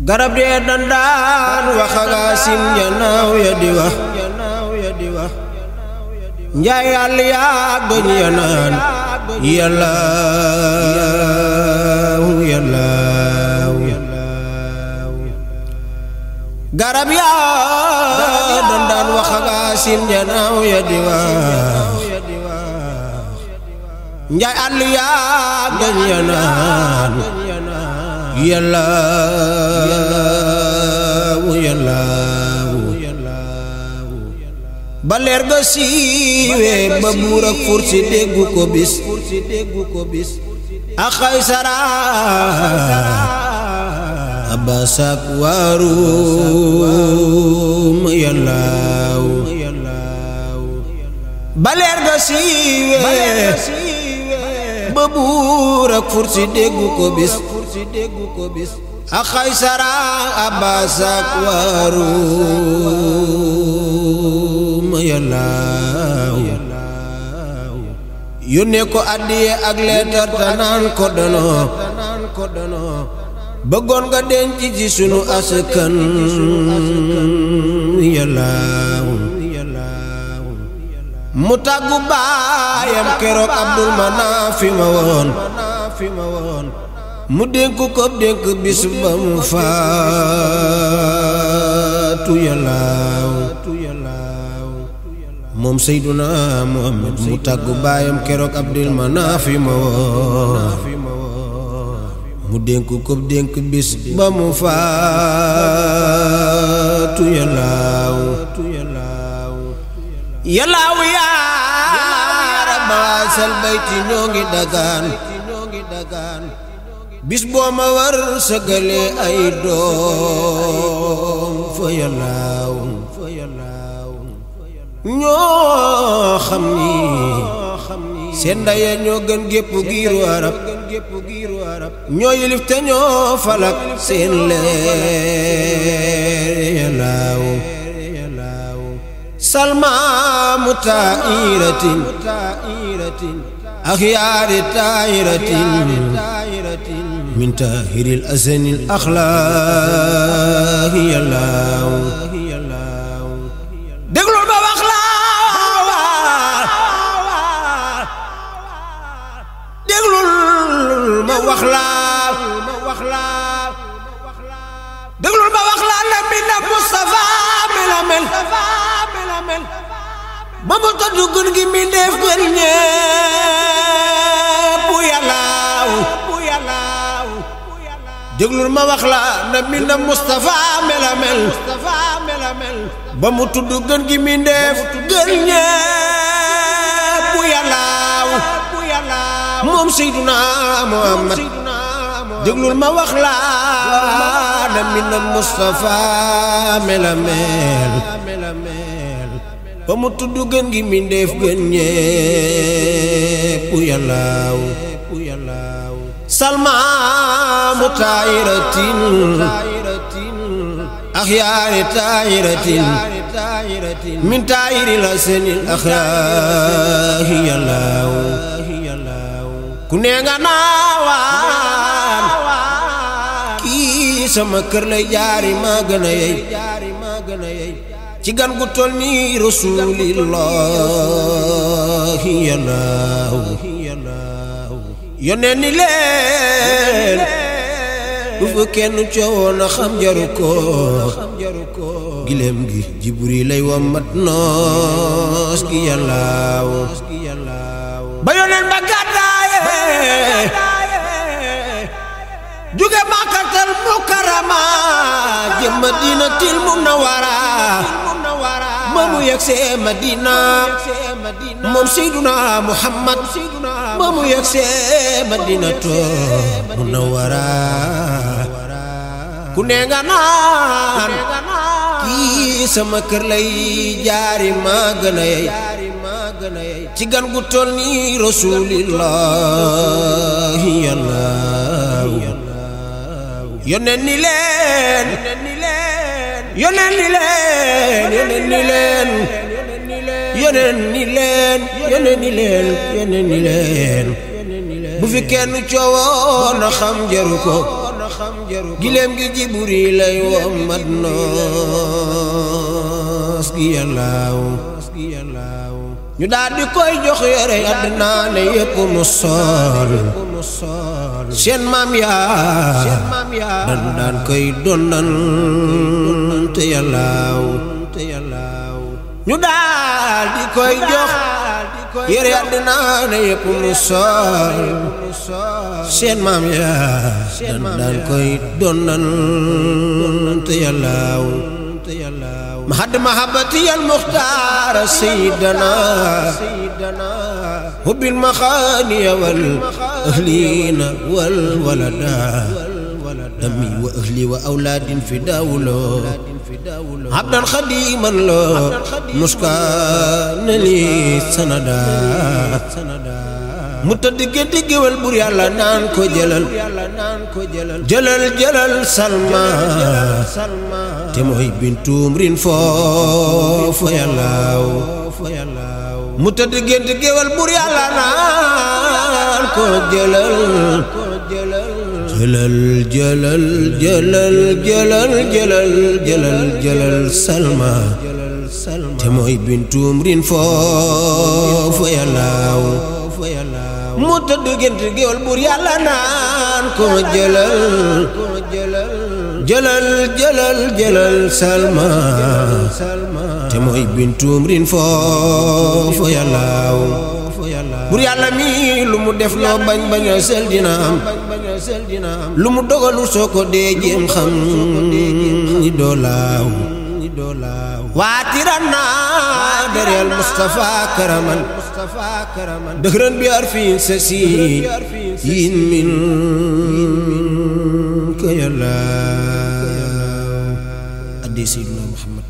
garab dee dandaan waxagaasim janaaw ya di wax njaay yàlla yaa doñ ya naan yallaahu yallaahu garab yaa dandaan waxagaasim janaaw ya di wax njaay yàlla yaa doñ ya naan yallaahu yallaahu ba leer ga siiwee ba buur ak fursi déggu ko bis ak Kaysara abasak waarum yallaahu ba leer ga siiwee ba buur ak fursi déggu ko bis ak Kaysara abasak waarum yallaahu yónnee ko addiye ak leetar tanaan ko dono bëggoon nga denc ci sunu askan yallaahu mu tàggu baayam keroog Abdul Manaafi ma woon mu dénk ko dénk bis ba mu faatu yallaahu moom Seyduna Muhammad mu tàggu baayam keroog Abdul Manaafi ma woon mu dénk ko dénk bis ba mu faatu yallaahu yallaahu yaa rabbal bayti ñoo ngi dagaan bis boo ma war sëgale ay doom fa yallaahu ñoo xam ni seen ndaya ñoo gën gépp giiru arab ñoo yilif te ñoo falak seen leer yallaahu salma mutairatin axyaari tairatin min tahiril asanil axlaaqi yallaahu déglul ba wax la déglul ma wax la déglul ma wax la na mi na Mustafa melamel ba mu tëdd gën gi mi def gën ñépp yallaahu déglul ma wax la na mi na Mustafa melamel ba mu tudd gën gi mi def gën ñépp yallaahu moom Seyduna Muhammad déglul ma wax la na mi na Mustafa melamel ba mu tudd gën gi mi def gën ñépp yallaahu salma mutairatin axyaari tairatin min tairil asanil axlaaqi yallaahu ku nee nga naawaan kii sama kër lay jaari maa gën a yey ci gan gu tol ni rasulillahi yallaahu yónnee ni leen bu fa kenn coowoon a xam jaru ko gileem gi Jibril lay wammat noos gi yallaahu ba yónneen ba gàddaaye jóge Makkatal Mukarrama jëm Madinatil Munawwara ba mu yegsee Madina moom Seyduna Muhammad ba mu yegsee Madinatul Munawwara ku ne nga naan kii sama kër lay jaari maa gën a yey ci gan gu tol ni rasulillahi yallaahu yónneen ni leen yónneen ni leen yónneen ni leen yónneen ni leen yónneen ni leen bu fi kenn coowoon a xam jaru ko gileem gi Jibril lay wommat noos gi yàllaaw ñu daal di koy jox yore àddina ne yépp mu sol seen maam yaa dañu daan koy dondal te yàllaaw ñu daal di koy jox yore àddina ne yépp mu sol seen maam yaa dañu daan koy dondal te yàllaaw mahad mahabbati al muxtaar sayyidana hubbil maxaaniya wal ahliina wal walada dami wa ahli wa awlaadin fi daawulo abdan xadiman lo muskaana li sanada mu tëdd génti géwél bur yàlla naan ko jëlal salma te mooy bintuum rin foofu yàllaaw mu tëdd génti géwél bur yàlla naan ko jëlal salma te mooy bintuum rin foofu yàllaaw mu tëdd gént géwél buur yàlla naan ko jëlal salma te mooy bintuum rin foofu yàllaaw buur yàlla mi lu mu def loo bañ bañ a sel dina am lu mu dogalu soo ko dee jéem xam ni doolaaw waatiran naa dereel Mustafa karaman dëgëran bi arfin sa si yin min ka yàlla addi Seydina Muhammad